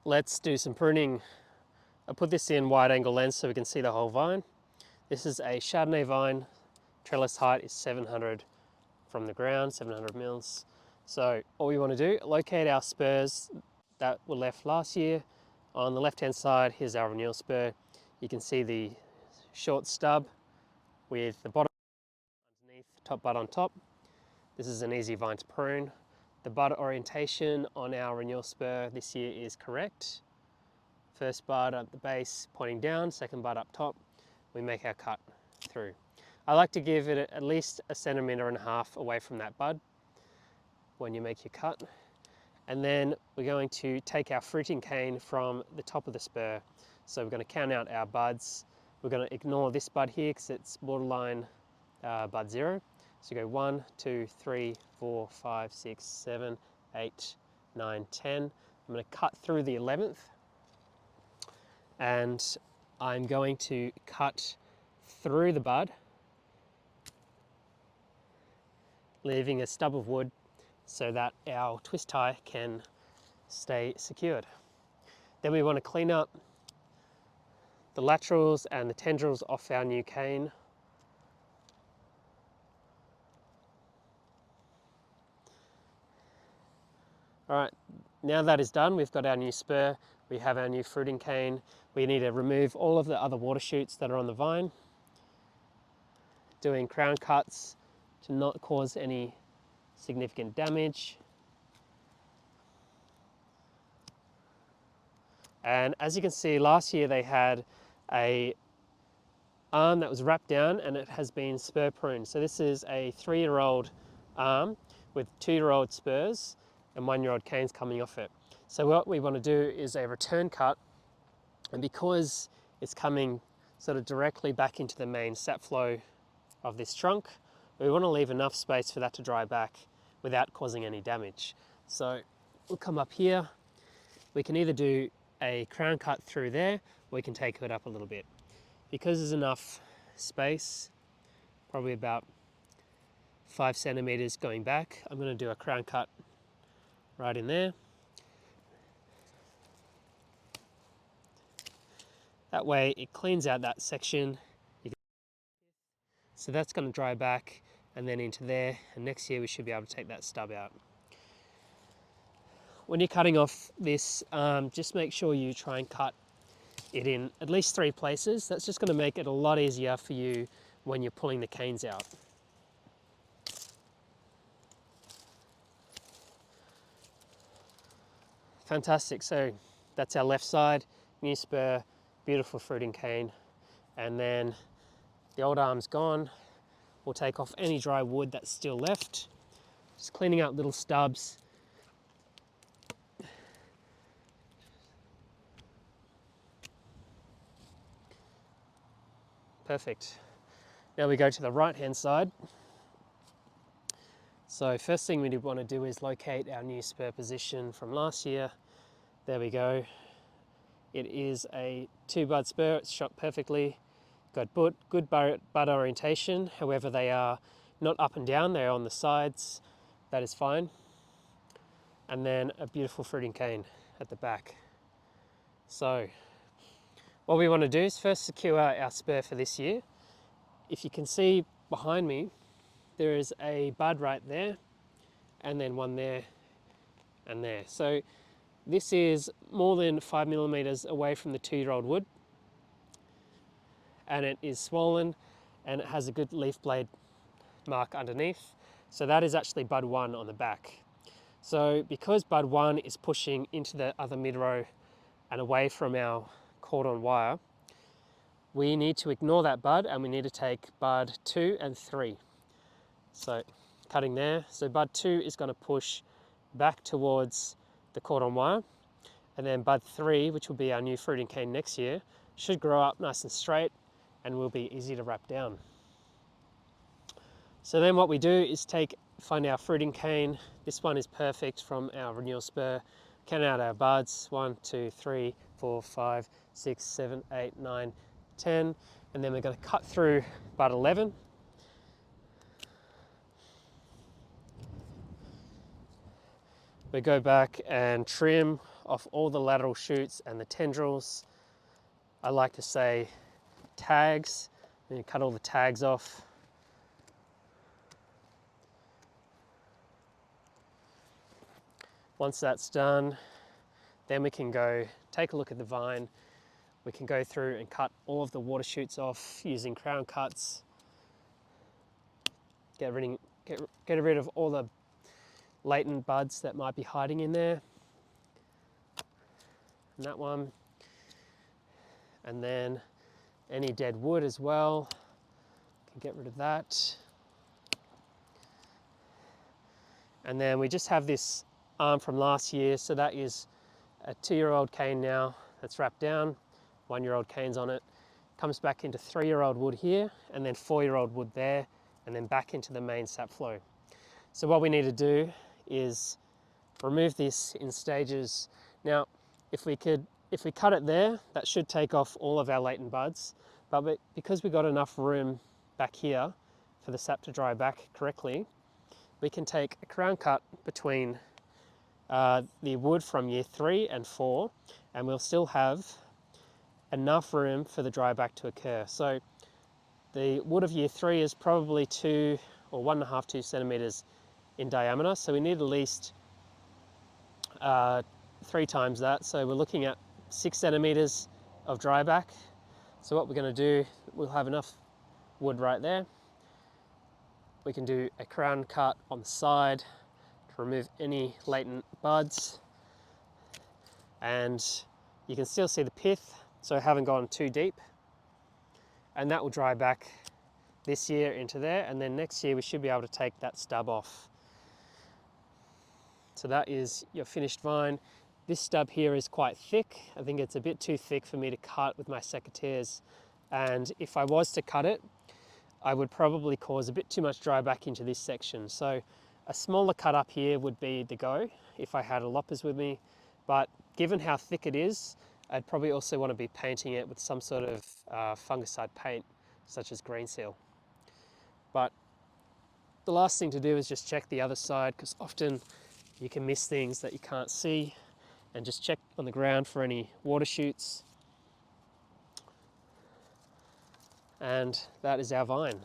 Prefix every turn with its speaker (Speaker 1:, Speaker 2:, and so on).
Speaker 1: Let's do some pruning. I put this in wide angle lens so we can see the whole vine. This is a Chardonnay vine. Trellis height is 700 from the ground, 700 mils. So all we want to do, locate our spurs that were left last year. On the left hand side, here's our renewal spur. You can see the short stub with the bottom underneath, top bud on top. This is an easy vine to prune. The bud orientation on our renewal spur this year is correct. First bud at the base pointing down, second bud up top. We make our cut through. I like to give it at least 1.5 centimeters away from that bud when you make your cut. And then we're going to take our fruiting cane from the top of the spur. So we're going to count out our buds. We're going to ignore this bud here because it's borderline bud 0. So go 1, 2, 3, 4, 5, 6, 7, 8, 9, 10. I'm going to cut through the 11th. And I'm going to cut through the bud, leaving a stub of wood so that our twist tie can stay secured. Then we want to clean up the laterals and the tendrils off our new cane. All right, now that is done, we've got our new spur, we have our new fruiting cane. We need to remove all of the other water shoots that are on the vine. Doing crown cuts to not cause any significant damage. And as you can see, last year they had a arm that was wrapped down and it has been spur pruned. So this is a 3-year-old arm with 2-year-old spurs and 1-year-old canes coming off it. So what we want to do is a return cut, and because it's coming sort of directly back into the main sap flow of this trunk, we want to leave enough space for that to dry back without causing any damage. So we'll come up here. We can either do a crown cut through there, or we can take it up a little bit. Because there's enough space, probably about 5 centimeters going back, I'm going to do a crown cut right in there. That way it cleans out that section. So that's going to dry back and then into there, and next year we should be able to take that stub out. When you're cutting off this, just make sure you try and cut it in at least 3 places. That's just going to make it a lot easier for you when you're pulling the canes out. Fantastic, so that's our left side, new spur, beautiful fruiting cane, and then the old arm's gone. We'll take off any dry wood that's still left, just cleaning out little stubs. Perfect. Now we go to the right hand side. So first thing we want to do is locate our new spur position from last year. There we go. It is a 2-bud spur, it's shot perfectly. Got good bud orientation, however they are not up and down, they're on the sides. That is fine. And then a beautiful fruiting cane at the back. So what we want to do is first secure our spur for this year. If you can see behind me, there is a bud right there, and then one there and there. So this is more than 5 millimeters away from the 2-year-old wood, and it is swollen and it has a good leaf blade mark underneath. So that is actually bud 1 on the back. So because bud 1 is pushing into the other mid-row and away from our cordon wire, we need to ignore that bud and we need to take bud 2 and 3. So cutting there, so bud 2 is going to push back towards the cordon wire, and then bud 3, which will be our new fruiting cane next year, should grow up nice and straight and will be easy to wrap down. So then what we do is find our fruiting cane. This one is perfect from our renewal spur. Count out our buds, 1, 2, 3, 4, 5, 6, 7, 8, 9, 10, and then we're going to cut through bud 11. We go back and trim off all the lateral shoots and the tendrils. I like to say tags, and you cut all the tags off. Once that's done, then we can go take a look at the vine. We can go through and cut all of the water shoots off using crown cuts. Get rid of all the latent buds that might be hiding in there. And that one. And then any dead wood as well. Can get rid of that. And then we just have this arm from last year, so that is a 2-year-old cane now that's wrapped down, 1-year-old canes on it. Comes back into 3-year-old wood here, and then 4-year-old wood there, and then back into the main sap flow. So what we need to do is remove this in stages. Now, if we cut it there, that should take off all of our latent buds, but because we've got enough room back here for the sap to dry back correctly, we can take a crown cut between the wood from year 3 and 4, and we'll still have enough room for the dry back to occur. So the wood of year 3 is probably 2 or 1.5, 2 centimeters in diameter, so we need at least 3 times that. So we're looking at 6 centimeters of dry back. So what we're going to do, we'll have enough wood right there. We can do a crown cut on the side to remove any latent buds, and you can still see the pith, so I haven't gone too deep, and that will dry back this year into there, and then next year we should be able to take that stub off. So that is your finished vine. This stub here is quite thick. I think it's a bit too thick for me to cut with my secateurs, and if I was to cut it, I would probably cause a bit too much dry back into this section. So a smaller cut up here would be the go if I had a loppers with me, but given how thick it is, I'd probably also want to be painting it with some sort of fungicide paint, such as green seal. But the last thing to do is just check the other side, because often you can miss things that you can't see, and just check on the ground for any water shoots. And that is our vine.